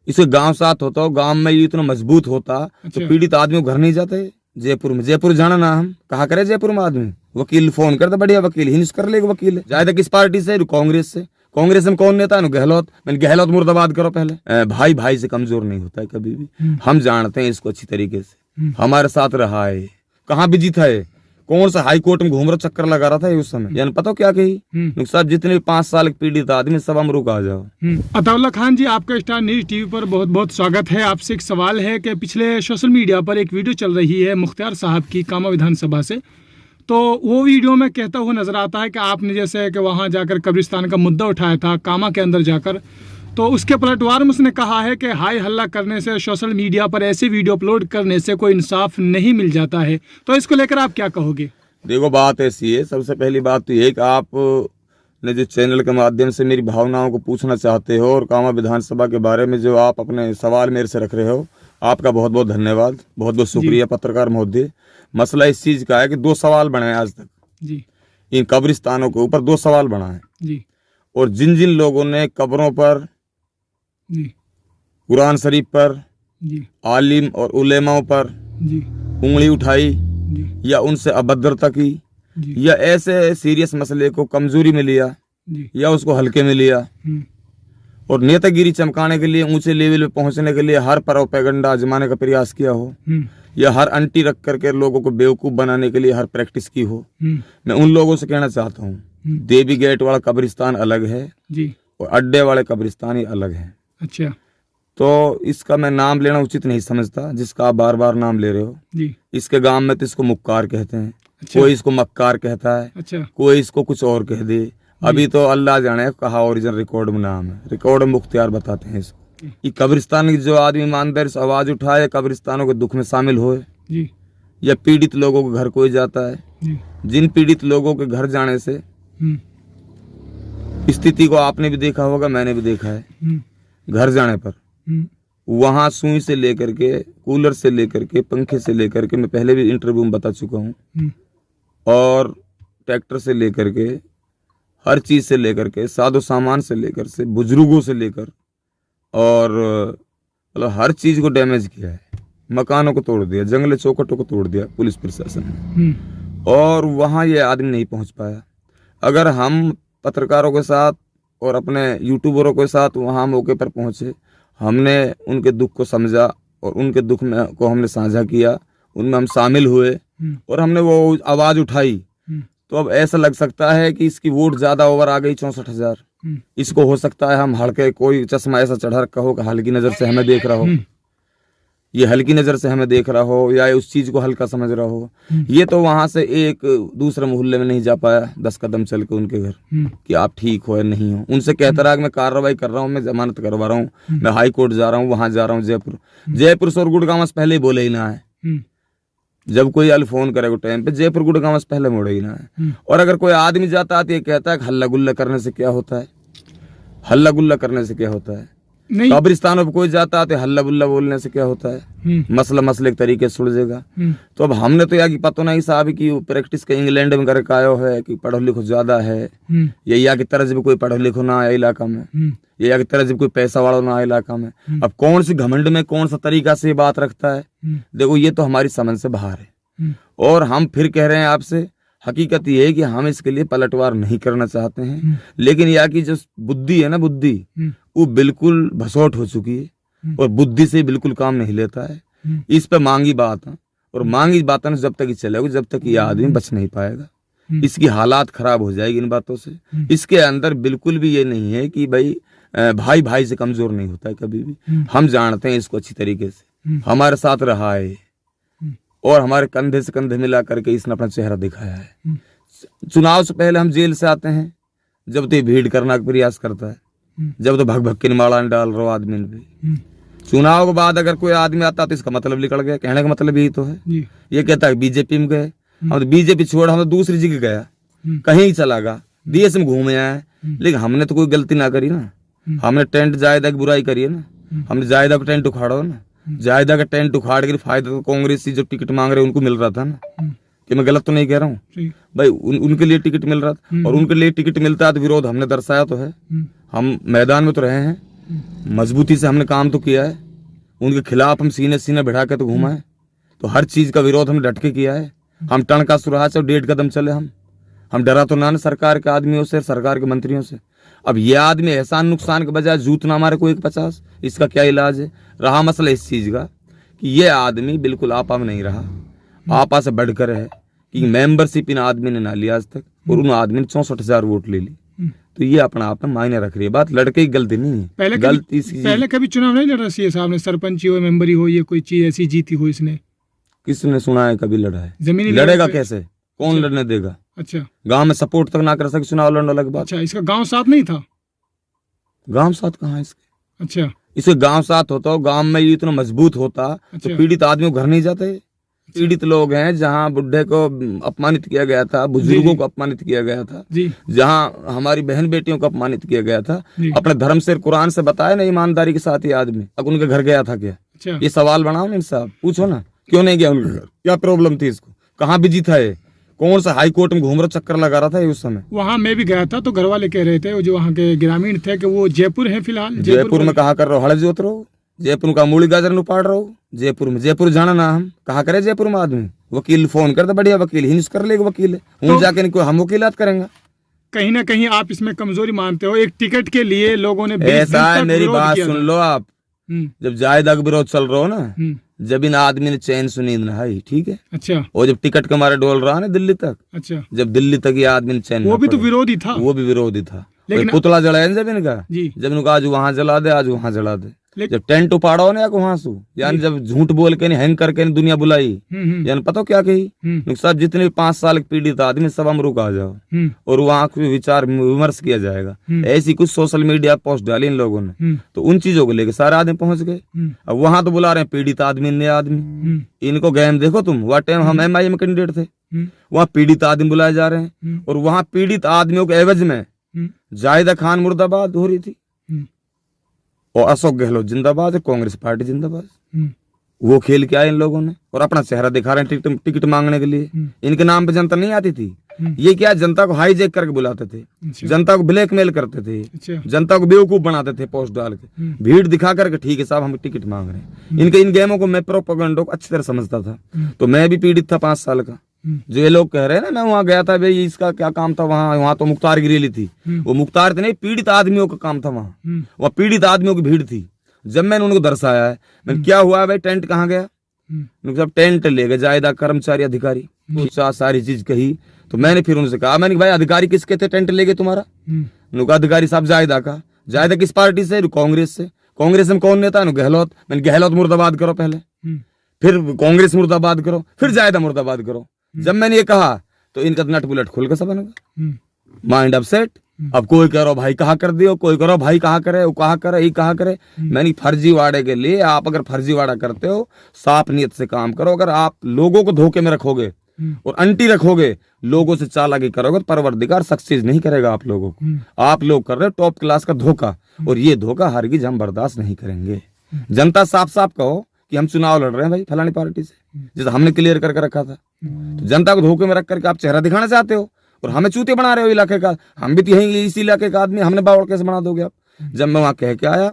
इसके गांव साथ होता हो, गांव में ये इतना मजबूत होता तो पीड़ित आदमी घर नहीं जाते। जयपुर में, जयपुर जाना ना हम कहा करे, जयपुर में आदमी वकील फोन करता, बढ़िया वकील हिंस कर लेगा वकील। जाए किस पार्टी से? कांग्रेस से। कांग्रेस में कौन नेता है? गहलोत। मैंने गहलोत मुर्दाबाद करो पहले। भाई भाई से कमजोर नहीं होता है कभी भी। हम जानते हैं इसको अच्छी तरीके से, हमारे साथ रहा है। कहाँ बिजी था ये? कौन सा हाई कोर्ट में घूम रहा, चक्कर लगा रहा था ये उस समय। यानी पता क्या कही, नुकसान जितने 5 साल पीड़ित आदमी सब अमरुक आ जाओ। अताउल्लाह खान जी, आपका स्टार न्यूज टीवी पर बहुत बहुत स्वागत है। आपसे एक सवाल है कि पिछले सोशल मीडिया पर एक वीडियो चल रही है मुख्तार साहब की कामा विधानसभा से, तो वो वीडियो में कहता हुआ नजर आता है कि आपने जैसे कि वहां जाकर कब्रिस्तान का मुद्दा उठाया था कामा के अंदर जाकर, तो उसके पलटवार में उसने कहा है कि हाय हल्ला करने से, सोशल मीडिया पर ऐसे वीडियो अपलोड करने से कोई इंसाफ नहीं मिल जाता है। तो इसको लेकर आप क्या कहोगे? देखो बात ऐसी है, सबसे पहली बात तो ये कि आप ने जो चैनल के माध्यम से मेरी भावनाओं को पूछना चाहते हो और कामा विधानसभा के बारे में जो आप अपने सवाल मेरे से रख रहे हो, आपका बहुत बहुत धन्यवाद, बहुत बहुत शुक्रिया पत्रकार महोदय। मसला इस चीज का है कि 2 सवाल बने हैं आज तक जी। इन कब्रिस्तानों के ऊपर 2 सवाल बना है जी। और जिन जिन लोगों ने कब्रों पर जी। कुरान शरीफ पर जी। आलिम और उलेमाओं पर जी। उंगली उठाई जी। या उनसे अभद्रता की जी। या ऐसे सीरियस मसले को कमजोरी में लिया जी। या उसको हल्के में लिया और नेतागिरी चमकाने के लिए, ऊंचे लेवल पे पहुंचने के लिए हर प्रोपेगेंडा आजमाने का प्रयास किया हो या हर अंटी रख करके लोगों को बेवकूफ बनाने के लिए हर प्रैक्टिस की हो, मैं उन लोगों से कहना चाहता हूँ देवी गेट वाला कब्रिस्तान अलग है जी और अड्डे वाले कब्रिस्तान ही अलग है। अच्छा। तो इसका मैं नाम लेना उचित नहीं समझता, जिसका आप बार बार नाम ले रहे हो जी। इसके गांव में तो इसको मुक्कार कहते हैं। अच्छा। कोई इसको मक्कार कहता है। अच्छा। कोई इसको कुछ और कह दे। अभी तो अल्लाह जाने कहा ओरिजिनल रिकॉर्ड में नाम है, रिकॉर्ड में मुख्तियार बताते हैं इसको। ये कब्रिस्तान की जो आदमी ईमानदारी से आवाज उठाए, कब्रिस्तानों के दुख में शामिल होए जी। या पीड़ित लोगों के घर कोई जाता है जी। जिन पीड़ित लोगों के घर जाने से स्थिति को आपने भी देखा होगा, मैंने भी देखा है। घर जाने पर वहां सुई से लेकर के, कूलर से लेकर के, पंखे से लेकर के, मैं पहले भी इंटरव्यू में बता चुका हूँ, और ट्रैक्टर से लेकर के, हर चीज से लेकर के, सादो सामान से लेकर से, बुजुर्गों से लेकर और मतलब हर चीज को डैमेज किया है। मकानों को तोड़ दिया, जंगल चौखटों को तोड़ दिया पुलिस प्रशासन ने, और वहां ये आदमी नहीं पहुंच पाया। अगर हम पत्रकारों के साथ और अपने यूट्यूबरों के साथ वहां मौके पर पहुंचे, हमने उनके दुख को समझा और उनके दुख में को हमने साझा किया, उनमें हम शामिल हुए और हमने वो आवाज उठाई, तो अब ऐसा लग सकता है कि इसकी वोट ज्यादा ओवर आ गई 64,000। इसको हो सकता है हम हल्के, कोई चश्मा ऐसा चढ़ा रखा हो कि हल्की नजर से हमें देख रहा हो, ये हल्की नजर से हमें देख रहा हो या उस चीज को हल्का समझ रहा हो। ये तो वहां से एक दूसरे मोहल्ले में नहीं जा पाया 10 कदम चल के उनके घर कि आप ठीक हो या नहीं हो। उनसे कहता रहा कि मैं कार्रवाई कर रहा हूँ, मैं जमानत करवा रहा हूँ, मैं हाई कोर्ट जा रहा हूँ, वहां जा रहा हूँ, जयपुर से और गुड़गांव से पहले ही बोले ही ना है। जब कोई अल फोन करेगा टाइम पे, जयपुर गुड़गांव से पहले मोड़े ही ना है। और अगर कोई आदमी जाता है तो ये कहता है हल्ला गुल्ला करने से क्या होता है, हल्ला गुल्ला करने से क्या होता है। कब्रिस्तानों पर कोई जाता है तो हल्ला गुल्ला बोलने से क्या होता है, मसला मसले के तरीके से सुलझेगा। तो अब हमने तो यार की पता नहीं साहब की प्रैक्टिस के इंग्लैंड में करके आयो है कि पढ़ो लिखो ज्यादा है, या की तरह से कोई पढ़ो लिखो ना आया इलाका में, या की तरह से कोई पैसा वाला ना आया इलाका में। अब कौन सी घमंड में कौन सा तरीका से ये बात रखता है, देखो ये तो हमारी समझ से बाहर है। और हम फिर कह रहे हैं आपसे, हकीकत ये है कि हम इसके लिए पलटवार नहीं करना चाहते हैं, लेकिन यहाँ की जो बुद्धि है ना, बुद्धि वो बिल्कुल भसौट हो चुकी है और बुद्धि से बिल्कुल काम नहीं लेता है। इस पे मांगी बात है और मांगी बातों जब तक ही चलेगा, जब तक ये आदमी बच नहीं पाएगा। इसकी हालात खराब हो जाएगी इन बातों से। इसके अंदर बिल्कुल भी ये नहीं है कि भाई भाई भाई से कमजोर नहीं होता है कभी भी। हम जानते हैं इसको अच्छी तरीके से, हमारे साथ रहा है और हमारे कंधे से कंधे मिला करके इसने अपना चेहरा दिखाया है। चुनाव से पहले हम जेल से आते हैं, जब तो भीड़ करने का प्रयास करता है, जब तो भग भग के निमाड़ा डाल रहा आदमी पे। चुनाव के बाद अगर कोई आदमी आता तो इसका मतलब निकल गया, कहने का मतलब यही तो है। ये कहता है बीजेपी में गए, हम तो बीजेपी छोड़ हम तो दूसरी जगह गया, कहीं चला गया, देश में घूमे आए, लेकिन हमने तो कोई गलती ना करी ना। हमने टेंट जायदा की बुराई करी है ना, हमने जायदा का टेंट उखाड़ो ना, जायदा का टेंट उखाड़ के फायदा तो कांग्रेस से जो टिकट मांग रहे उनको मिल रहा था ना। कि मैं गलत तो नहीं कह रहा हूँ भाई, उनके लिए टिकट मिल रहा था और उनके लिए टिकट मिलता है तो विरोध हमने दर्शाया तो है। हम मैदान में तो रहे हैं, मजबूती से हमने काम तो किया है, उनके खिलाफ हम सीने सीने बैठा के तो घूमा है, तो हर चीज का विरोध हमने डट के किया है। हम टन का सुराहा से 1.5 कदम चले, हम डरा तो ना सरकार के आदमियों से, सरकार के मंत्रियों से। अब ये आदमी एहसान नुकसान के बजाय जूत ना मारे कोई 50, इसका क्या इलाज है? रहा मसला इस चीज का कि ये आदमी बिल्कुल आपा में नहीं रहा, आपा से बढ़कर है कि मेंबरशिप इन आदमी ने ना लिया आज तक, और उन आदमी ने 64,000 वोट ले ली। तो ये अपना आप में मायने रख रही है। बात लड़के की गलती नहीं है, पहले कभी चुनाव नहीं लड़ रहा सीए साहब ने, सरपंच हो, मेंबरी हो, ये कोई चीज ऐसी जीती हो इसने? किसने सुना है कभी लड़ा है? जमीनी लड़ेगा कैसे? कौन लड़ने देगा? अच्छा, गांव में सपोर्ट तक ना कर सके चुनाव लड़ने अलग बात। अच्छा, इसका गांव साथ नहीं था? गांव साथ कहाँ है इसके? अच्छा, इसे गांव साथ होता हो, गांव में ये इतना मजबूत होता अच्छा। तो पीड़ित आदमी को घर नहीं जाते। पीड़ित लोग हैं जहाँ बुढ़े को अपमानित किया गया था, बुजुर्गों को अपमानित किया गया था, जहाँ हमारी बहन बेटियों को अपमानित किया गया था, अपने धर्म से, कुरान से बताया ना ईमानदारी के साथ ये आदमी। अब उनके घर गया था क्या? अच्छा। ये सवाल बनाओ ना साहब, पूछो ना क्यों नहीं गया उनके घर, क्या प्रॉब्लम थी इसको, कहाँ बिजी था ये, कौन सा हाई कोर्ट में घूम रहा चक्कर लगा रहा था ये उस समय? वहाँ मैं भी गया था तो घर वाले कह रहे थे, वो जो वहाँ के ग्रामीण थे, कि वो जयपुर है फिलहाल। जयपुर में कहा कर रहे हो? हड़ जोत रहो जयपुर का, मूली गाजर उपाड़ रहो जयपुर में। जयपुर जाना ना हम कहा करे जयपुर में आदमी, वकील फोन कर दे, बढ़िया वकील ही कर लेगा, वकील है तो जाके कोई हम वकीलात करेंगे। कहीं ना कहीं आप इसमें कमजोरी मानते हो, एक टिकट के लिए लोगों ने ऐसा है, मेरी बात सुन लो आप। जब जायदा का विरोध चल रहा हो ना, जब इन आदमी ने चैन से नींद नहाई, ठीक है? अच्छा। और जब टिकट के मारे डोल रहा ना दिल्ली तक, अच्छा, जब दिल्ली तक ये आदमी ने चैन, वो भी तो विरोधी था, वो भी विरोधी था। लेकिन पुतला जलाया जब इनका, जी, जब इनका आज वहां जला दे, आज वहां जला दे। जब टेंट उपाड़ा ना वहां से, यानी जब झूठ बोल के हैंग करके दुनिया बुलाई, यानी पता क्या कही साहब, जितने 5 साल के पीड़ित आदमी सब हम रुक आ जाओ और वहाँ विचार विमर्श किया जाएगा। ऐसी कुछ सोशल मीडिया पोस्ट डाली इन लोगों ने, तो उन चीजों को लेकर सारे आदमी पहुंच गए। अब वहां तो बुला रहे हैं पीड़ित आदमी, नए आदमी, इनको गेम देखो तुम। वह टाइम हम MIM कैंडिडेट थे, वहाँ पीड़ित आदमी बुलाए जा रहे हैं, और वहाँ पीड़ित आदमियों के एवज में जाहिदा खान मुर्दाबाद हो रही थी, और अशोक गहलोत जिंदाबाद है, कांग्रेस पार्टी जिंदाबाद। वो खेल के आए इन लोगों ने, और अपना चेहरा दिखा रहे हैं टिकट मांगने के लिए। इनके नाम पे जनता नहीं आती थी, ये क्या जनता को हाईजैक करके बुलाते थे, जनता को ब्लैकमेल करते थे, जनता को बेवकूफ बनाते थे पोस्ट डाल के, भीड़ दिखा करके ठीक है साहब हम टिकट मांग रहे हैं। इनके इन गेमों को मैं प्रोपेगेंडा को अच्छी तरह समझता था, तो मैं भी पीड़ित था 5 साल का। जो ये लोग कह रहे हैं ना, मैं वहां गया था, भाई इसका क्या काम था वहां तो मुख्तार गिरेली थी, वो मुख्तार थे नहीं, पीड़ित आदमियों का काम था वहां पीड़ित आदमियों की भीड़ थी। जब मैंने उनको दर्शाया है, मैंने क्या हुआ भाई, टेंट कहाँ गया? सब टेंट ले गए जायदा कर्मचारी अधिकारी, सारी चीज कही। तो मैंने फिर उनसे कहा, मैंने भाई अधिकारी किसके थे टेंट ले गए तुम्हारा? अधिकारी साहब जायदा का। जायदा किस पार्टी से? कांग्रेस से। कांग्रेस में कौन नेता है? गहलोत। मैंने गहलोत मुर्दाबाद करो पहले, फिर कांग्रेस मुर्दाबाद करो, फिर जायदा मुर्दाबाद करो। जब मैंने ये कहा तो इनका नट बुलेट खुल के सब बनेगा, माइंड अपसेट। अब कोई कह रहा भाई कहा कर दियो, कोई कह रहा भाई कहा करे, वो कहा करे, ये कहा करे। मैंने फर्जीवाड़े के लिए, आप अगर फर्जीवाड़ा करते हो साफ नीयत से काम करो। अगर आप लोगों को धोखे में रखोगे और अंटी रखोगे, लोगों से चालाकी करोगे, परवरदिगार सक्सेस नहीं करेगा आप लोगों को। आप लोग कर रहे हो टॉप क्लास का धोखा, और ये धोखा हरगिज हम बर्दाश्त नहीं करेंगे। जनता साफ साफ कहो कि हम चुनाव लड़ रहे हैं भाई फलानी पार्टी से, जैसे हमने क्लियर करके रखा था। तो जनता को धोखे में रख करके आप चेहरा दिखाना चाहते हो और हमें चूते बना रहे हो इलाके का। हम भी तो यही इसी इलाके का आदमी, हमने बावड़ कैसे बना दोगे आप? जब मैं वहां कह के आया